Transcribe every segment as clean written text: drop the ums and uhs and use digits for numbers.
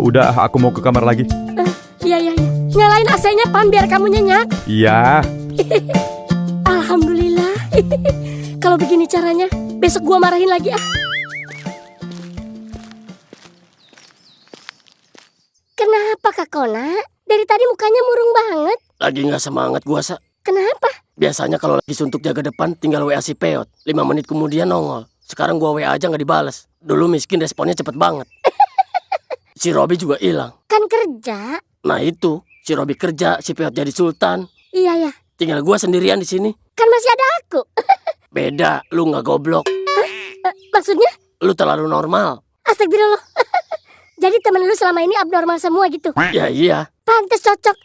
Udah, aku mau ke kamar lagi. Iya. Nyalain AC-nya, Pam, biar kamu nyenyak. Iya. Alhamdulillah. Kalau begini caranya, besok gua marahin lagi ah. Kenapa Kak Kona? Dari tadi mukanya murung banget. Lagi nggak semangat gua, Sa. Kenapa? Biasanya kalau lagi suntuk jaga depan, tinggal WA si Peot. 5 menit kemudian nongol. Sekarang gua WA aja nggak dibales. Dulu miskin responnya cepet banget. Si Robi juga hilang. Kan kerja. Nah itu, si Robi kerja, si Peot jadi sultan. Iya. Tinggal gua sendirian di sini. Kan masih ada aku. Beda, lu nggak goblok. Maksudnya? Lu terlalu normal. Astagfirullah. Jadi temen lu selama ini abnormal semua gitu? Ya iya. Pantes cocok.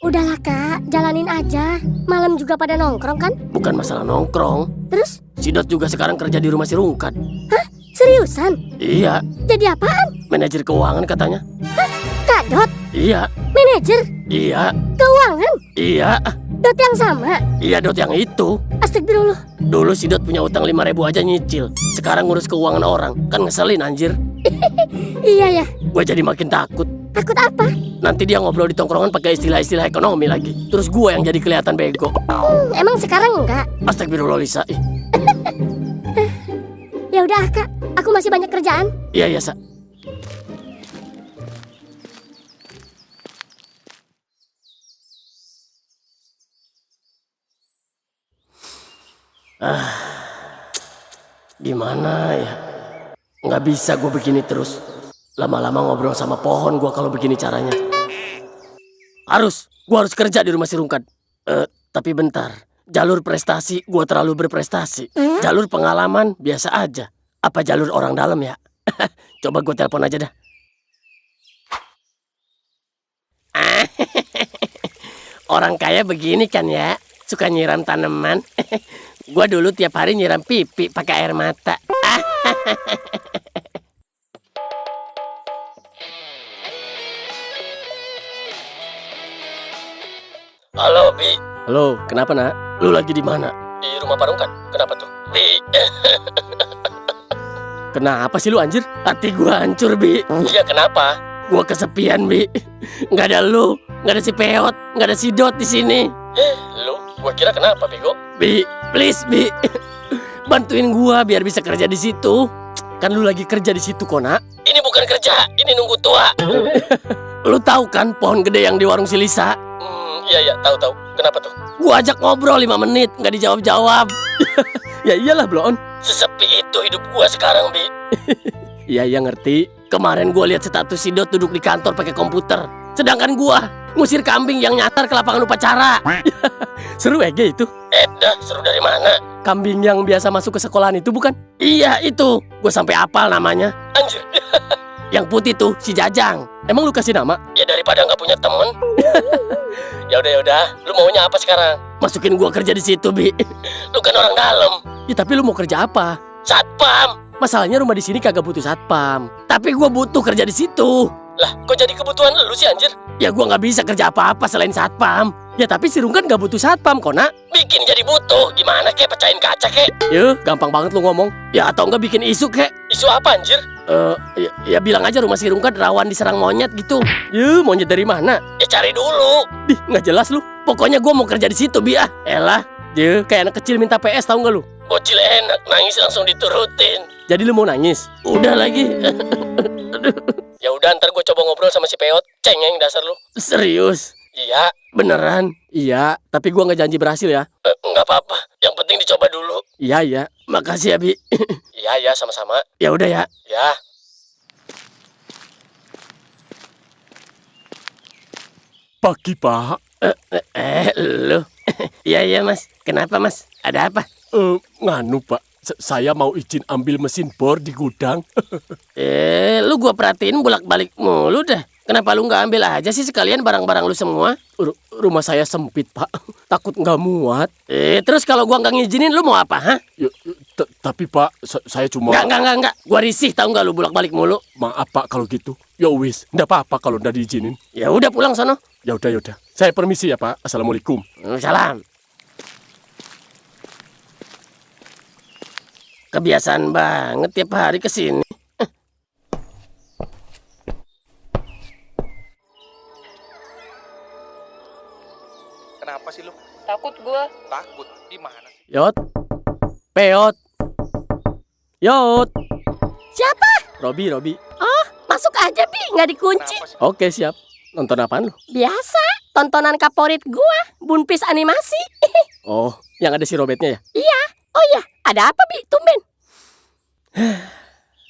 Udahlah Kak, jalanin aja. Malam juga pada nongkrong kan? Bukan masalah nongkrong. Terus? Si Dot juga sekarang kerja di rumah si Rungkat. Hah? Seriusan? Iya, Jadi apaan? manajer keuangan katanya. Kak Dot? Iya, Manajer? iya, Keuangan? iya. Dot yang sama? Iya Dot yang itu. Astagfirullah. Dulu si Dot punya utang 5.000 aja nyicil. Sekarang ngurus keuangan orang. Kan ngeselin anjir. Iya ya. Gue jadi makin takut. Takut apa? Nanti dia ngobrol di tongkrongan pakai istilah-istilah ekonomi lagi. Terus gue yang jadi kelihatan bego. Emang sekarang enggak? Astagfirullah Lisa. Ya udah Kak, aku masih banyak kerjaan. Iya, Sa. Gimana ya? Nggak bisa gue begini terus. Lama-lama ngobrol sama pohon gue kalau begini caranya. Gue harus kerja di rumah si Rungkat. Tapi bentar. Jalur prestasi gue terlalu berprestasi. Jalur pengalaman biasa aja. Apa jalur orang dalam ya? Coba gue telepon aja dah. Orang kaya begini kan ya. Suka nyiram tanaman. Gua dulu tiap hari nyiram pipi pakai air mata. Halo, Bi. Halo, kenapa, Nak? Lu lagi di mana? Di rumah Pak Rungkat. Kenapa tuh? Bi. Kenapa sih lu anjir? Hati gua hancur, Bi. Iya, kenapa? Gua kesepian, Bi. Nggak ada lu, nggak ada si Peot, nggak ada si Dot di sini. Lu? Gua kira kenapa, Bego? Bi, please, Bi. Bantuin gua biar bisa kerja di situ. Kan lu lagi kerja di situ, Kona. Ini bukan kerja, ini nunggu tua. Lu tahu kan pohon gede yang di warung si Lisa? Iya, tahu. Kenapa tuh? Gua ajak ngobrol 5 menit, nggak dijawab-jawab. Ya iyalah, Blon. Sesepi itu hidup gua sekarang, Bi. Iya, ngerti. Kemarin gua lihat status si Dot duduk di kantor pakai komputer. Sedangkan gua ngusir kambing yang nyatar ke lapangan upacara. Seru Ege itu. Dah, seru dari mana? Kambing yang biasa masuk ke sekolahan itu bukan? Iya, itu. Gue sampai hafal namanya. Anjir. Yang putih tuh, si Jajang. Emang lu kasih nama? Ya daripada nggak punya temen. Ya udah. Lu maunya apa sekarang? Masukin gua kerja di situ, Bi. Lu kan orang dalam. Ya tapi lu mau kerja apa? Satpam. Masalahnya rumah di sini kagak butuh satpam. Tapi gua butuh kerja di situ. Lah, kok jadi kebutuhan lu sih anjir? Ya gua nggak bisa kerja apa-apa selain satpam. Ya tapi si Rungkat nggak butuh satpam, Kona. Bikin jadi butuh. Gimana kek, pecahin kaca kek? Yuh, gampang banget lu ngomong. Ya atau nggak bikin isu kek? Isu apa anjir? Ya bilang aja rumah si Rungkat rawan diserang monyet gitu. Yuh, monyet dari mana? Ya cari dulu. Dih, nggak jelas lu. Pokoknya gua mau kerja di situ, Bi ah. Elah, yuh, kayak anak kecil minta PS, tahu nggak lu? Bocil enak, nangis langsung diturutin. Jadi lu mau nangis? Udah lagi. Ya udah, ntar gue coba ngobrol sama si Peot. Cengeng dasar lu. Serius? Iya, beneran. Iya, tapi gue nggak janji berhasil ya. Nggak apa-apa, yang penting dicoba dulu. Iya. Makasih ya, Bi. Iya, sama-sama. Ya udah ya. Ya. Pagi, Pak. Lu. Iya, Mas. Kenapa, Mas? Ada apa? Nganu, Pak. Saya mau izin ambil mesin bor di gudang. Lu gua perhatiin bolak-balik mulu dah. Kenapa lu nggak ambil aja sih sekalian barang-barang lu semua? Rumah saya sempit, Pak. Takut nggak muat. Terus kalau gua nggak ngizinin lu mau apa, ha? Tapi, Pak, saya cuma... Nggak. Gua risih tahu nggak lu bolak-balik mulu. Maaf, Pak, kalau gitu. Ya wis, nggak apa-apa kalau nggak diizinin. Ya udah pulang sono. Ya udah. Saya permisi ya, Pak. Assalamualaikum. Salam. Kebiasaan banget tiap hari kesini. Yot. Peot. Yot. Siapa? Robi. Oh, masuk aja, Bi. Nggak dikunci. Oke, siap. Nonton apaan lu? Biasa. Tontonan favorit gua. Bunpis animasi. Oh, yang ada si Robetnya ya? Iya. Oh iya, ada apa, Bi? Tumben.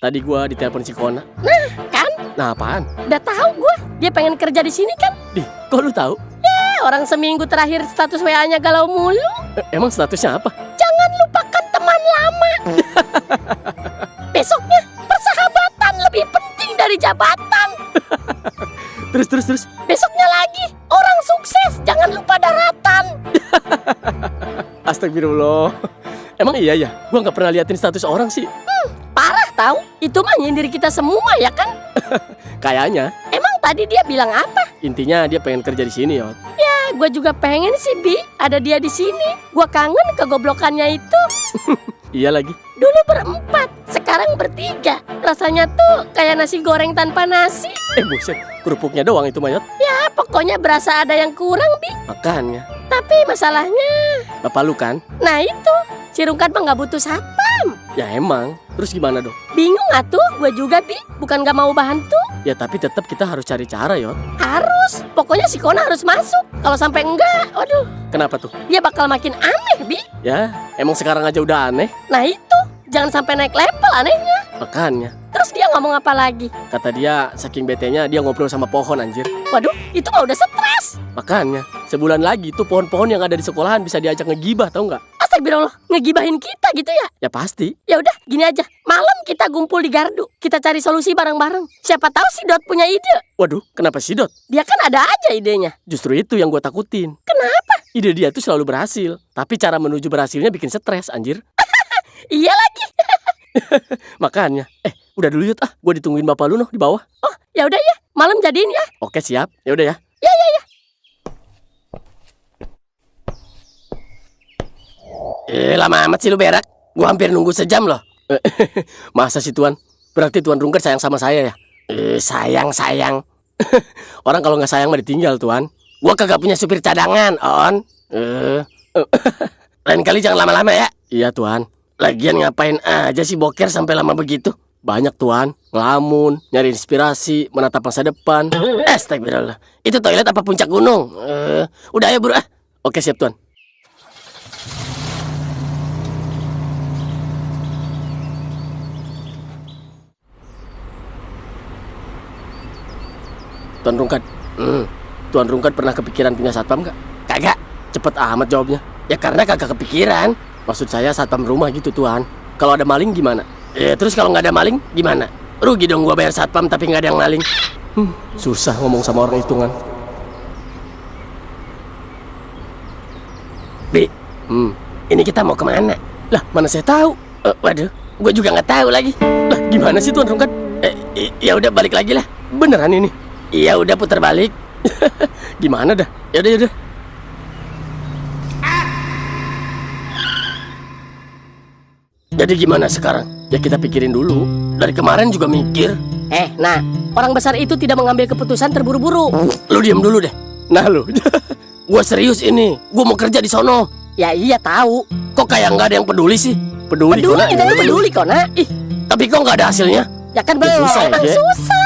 Tadi gua ditelepon si Kona. Kan? Nah, apaan? Udah tahu gua. Dia pengen kerja di sini kan? Dih, kok lu tahu? Orang seminggu terakhir status WA-nya galau mulu. Emang statusnya apa? Jangan lupakan teman lama. Besoknya, persahabatan lebih penting dari jabatan. Terus. Besoknya lagi, orang sukses jangan lupa daratan. Astagfirullah. Emang iya ya? Gua nggak pernah liatin status orang sih. Parah tahu? Itu mah nyindir kita semua ya kan? Kayaknya. Emang tadi dia bilang apa? Intinya dia pengen kerja di sini, Yot. Gue juga pengen sih, Bi. Ada dia di sini. Gue kangen kegoblokannya itu. Iya lagi. Dulu berempat, sekarang bertiga. Rasanya tuh kayak nasi goreng tanpa nasi. Buset. Kerupuknya doang itu, Mayot. Ya, pokoknya berasa ada yang kurang, Bi. Makanya. Tapi masalahnya... Bapak lu kan? Nah itu, si Rungkat mah gak butuh satpam. Ya emang. Terus gimana dong? Bingung atuh, gue juga, Bi. Bukan gak mau bantu. Ya tapi tetap kita harus cari cara, Yot. Harus. Pokoknya si Kona harus masuk. Kalau sampai enggak, waduh, Kenapa tuh? dia bakal makin aneh, Bi. Ya, emang sekarang aja udah aneh. Nah itu, jangan sampai naik level anehnya. Makanya. Terus dia ngomong apa lagi? Kata dia, saking betenya dia ngobrol sama pohon, anjir. Waduh, itu mah udah stres. Makanya, sebulan lagi tuh pohon-pohon yang ada di sekolahan bisa diajak ngegibah, tau nggak? Astagfirullah, ngegibahin kita gitu ya? Ya pasti. Ya udah, gini aja. Malam kita gumpul di gardu. Kita cari solusi bareng-bareng. Siapa tahu si Dot punya ide. Waduh, kenapa sih, Dot? Dia kan ada aja idenya. Justru itu yang gue takutin. Kenapa? Ide dia tuh selalu berhasil. Tapi cara menuju berhasilnya bikin stres, anjir. Iya lagi. Makanya. Udah dulu, Yot. Gue ditungguin bapak lu noh di bawah. Oh, ya udah ya. Malam jadiin ya. Oke, siap. Ya udah ya. Ya. Lama amat sih lu berak. Gue hampir nunggu sejam loh. Masa sih, Tuan? Berarti Tuan Rungkat sayang sama saya ya? Sayang. Orang kalau nggak sayang mah ditinggal, Tuan. Gue kagak punya supir cadangan, On. Lain kali jangan lama-lama ya. Iya, Tuan. Lagian ngapain aja sih boker sampai lama begitu? Banyak, Tuan. Ngelamun, nyari inspirasi, menatap masa depan. Astagfirullah. Itu toilet apa puncak gunung? Udah ayo buru. Oke, siap, Tuan. Tuan Rungkat. Tuan Rungkat pernah kepikiran punya satpam nggak? Kagak. Cepet amat jawabnya. Ya karena kagak kepikiran. Maksud saya satpam rumah gitu, Tuan. Kalau ada maling gimana? Terus kalau nggak ada maling gimana? Rugi dong gua bayar satpam tapi nggak ada yang maling. Susah ngomong sama orang hitungan. Bi, ini kita mau kemana? Lah, mana saya tahu? Waduh, gua juga nggak tahu lagi. Lah, gimana sih Tuan Rungkat? Ya udah balik lagi lah. Beneran ini? Iya udah putar balik. Gimana dah? Yaudah. Jadi gimana sekarang? Ya kita pikirin dulu. Dari kemarin juga mikir. Nah, orang besar itu tidak mengambil keputusan terburu-buru. Lu diam dulu deh. Nah lu. Gua serius ini. Gua mau kerja di sono. Ya iya tahu. Kok kayak nggak ada yang peduli sih? Peduli kita tuh peduli Kona. Tapi kok nggak ada hasilnya? Ya kan belum. susah Emang ya. susah.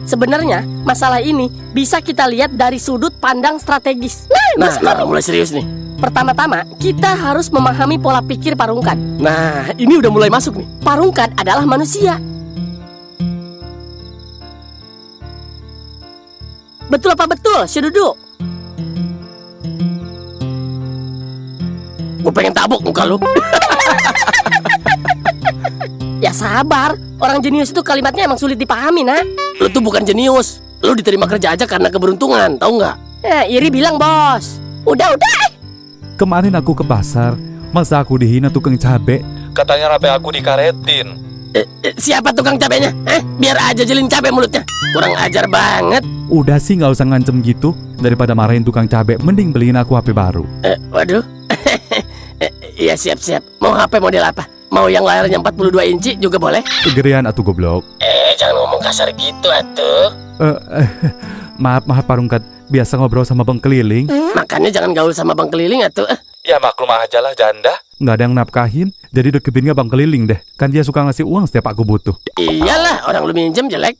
Sebenarnya masalah ini bisa kita lihat dari sudut pandang strategis. Nah, mulai serius nih. Pertama-tama, kita harus memahami pola pikir Parungkat. Nah, ini udah mulai masuk nih. Parungkat adalah manusia. Betul apa betul, si Duduk? Gue pengen tabuk muka lu. Ya sabar, orang jenius itu kalimatnya emang sulit dipahami, nak. Lu tuh bukan jenius. Lu diterima kerja aja karena keberuntungan, tahu nggak? Iri bilang bos. Udah. Kemarin aku ke pasar, masa aku dihina tukang cabe. Katanya rape aku dikaretin. Siapa tukang cabenya? Biar aja jelin cabe mulutnya. Kurang ajar banget. Udah sih nggak usah ngancem gitu. Daripada marahin tukang cabe, mending beliin aku HP baru. Waduh. Iya siap. Mau HP model apa? Mau yang layarnya 42 inci juga boleh? Kegedean atuh goblok. Jangan ngomong kasar gitu atuh. Maaf Parungkat, biasa ngobrol sama bang keliling. Makanya jangan gaul sama bang keliling atuh. Ya maklum aja lah janda. Nggak ada yang nafkahin, jadi deketinnya bang keliling deh. Kan dia suka ngasih uang setiap aku butuh. Iyalah, orang lu minjem jelek.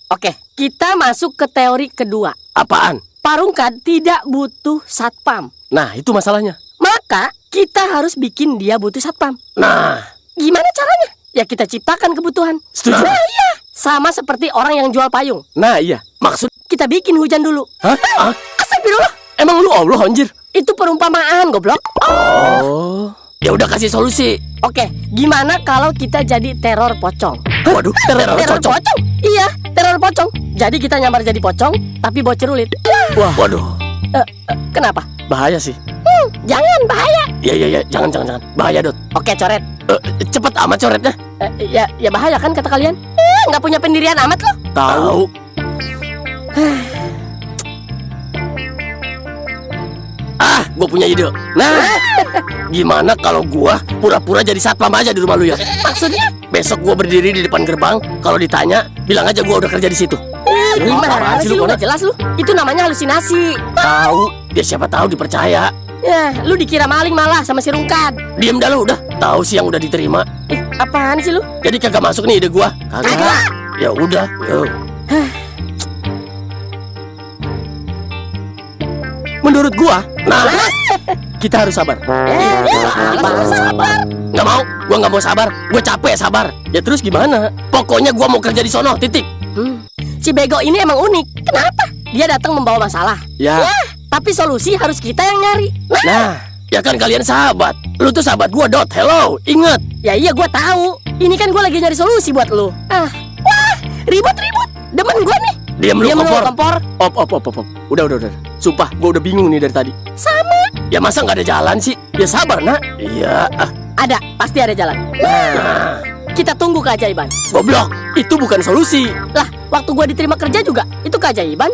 Oke, kita masuk ke teori kedua. Apaan? Parungkat tidak butuh satpam. Nah, itu masalahnya. Maka kita harus bikin dia butuh satpam. Nah, Gimana caranya? Ya kita ciptakan kebutuhan. setuju. Nah, iya. Sama seperti orang yang jual payung. Nah, iya. Maksud, Kita bikin hujan dulu. hah? Ah, Astagfirullah. emang lu Allah anjir? Itu perumpamaan, goblok. Oh. Ya udah kasih solusi. Oke, gimana kalau kita jadi teror pocong? Waduh, teror cocok. Iya, teror pocong. Jadi kita nyamar jadi pocong, tapi bawa cerulit. Wah, waduh. Kenapa? Bahaya sih. Jangan, bahaya. Ya, jangan. Bahaya, Dot. Oke, coret. Cepet amat coretnya. Ya bahaya kan kata kalian? Nggak punya pendirian amat loh. Tahu. Gue punya ide. Nah, gimana kalau gua pura-pura jadi satpam aja di rumah lu ya? Maksudnya? Besok gua berdiri di depan gerbang, kalau ditanya, bilang aja gua udah kerja di situ. Gimana apaan sih lu? Kona? Nggak jelas lu. Itu namanya halusinasi. Tahu, ya siapa tahu dipercaya. Ya, lu dikira maling malah sama si Rungkat. Diem dah lu udah. Tahu sih yang udah diterima. Apaan sih lu? Jadi kagak masuk nih ide gua. Kagak. Ya udah. Yuk. Menurut gua, nah, kita harus sabar. Malas sabar. Nggak mau, gua nggak mau sabar. Gua capek sabar. Ya terus gimana? Pokoknya gua mau kerja di sono, titik. Si bego ini emang unik. Kenapa? Dia datang membawa masalah. Ya, Tapi solusi harus kita yang nyari. nah, ya kan kalian sahabat. Lu tuh sahabat gua, Dot. Hello, ingat. Ya iya gua tahu. Ini kan gua lagi nyari solusi buat lu. Wah, ribut-ribut. Demen gua nih. Diam lu, Dia kompor. kompor. Op. Udah. Sumpah, gua udah bingung nih dari tadi. Sama. Ya masa nggak ada jalan sih? Ya sabar, nak. Iya, Ada, pasti ada jalan. nah, Kita tunggu keajaiban. goblok. Itu bukan solusi. Lah, waktu gua diterima kerja juga, itu keajaiban.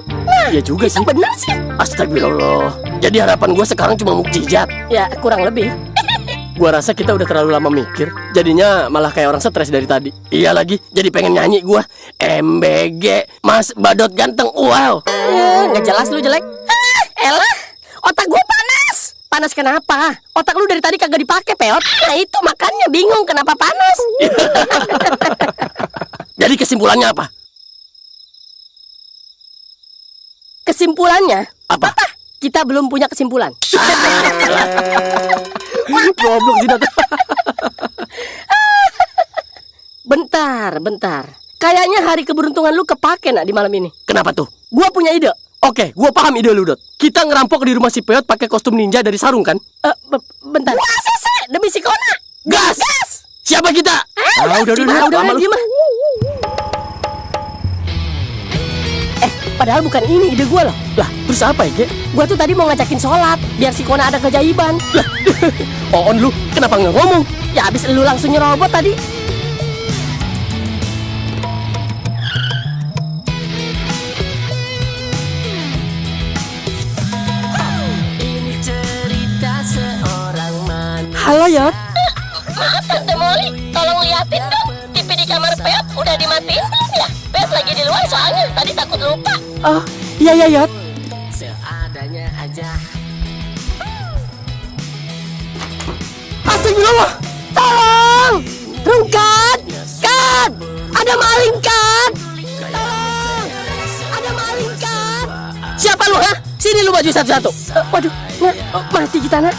Ya juga sih. Itu bener sih. Astagfirullah. Jadi harapan gua sekarang cuma mukjizat. Ya, kurang lebih. Gua rasa kita udah terlalu lama mikir. Jadinya malah kayak orang stres dari tadi. Iya lagi, jadi pengen nyanyi gua. MBG, Mas Badot ganteng, wow. Nggak jelas lu jelek. Elah, otak gua panas. Panas kenapa? Otak lu dari tadi kagak dipakai, peot. Nah itu makanya bingung kenapa panas. Jadi kesimpulannya apa? Kesimpulannya, Apa? kita belum punya kesimpulan. Goblok sih, Dot. Bentar. Kayaknya hari keberuntungan lu kepake nak di malam ini. Kenapa tuh? Gua punya ide. Oke, gua paham ide lu, Dot. Kita ngerampok di rumah si Peot pakai kostum ninja dari sarung kan? Bentar. Wah, sese, demi si Kona. Gas! Siapa kita? Udah, lama lu. diam ah. Padahal bukan ini ide gua loh. Lah, terus apa ya, Ge? Gua tuh tadi mau ngajakin sholat biar si Kona ada keajaiban. Lah, on lu, kenapa nggak ngomong? Ya abis lu langsung nyerobot tadi. Halo Yot. Maaf Tante Molly, tolong liatin dong. TV di kamar Peot udah dimatiin belum ya? Peot lagi di luar soalnya, tadi takut lupa. Oh, iya Yot. Seadanya aja. Astagfirullah. Tolong! Rungkat! Kat! Ada maling, Kat! Tolong! Ada maling, Kat! Siapa lu, ha? Sini lu maju satu-satu. Waduh, mati kita nak.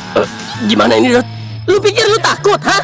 Gimana ini, Dot? Lu pikir lu takut, ha?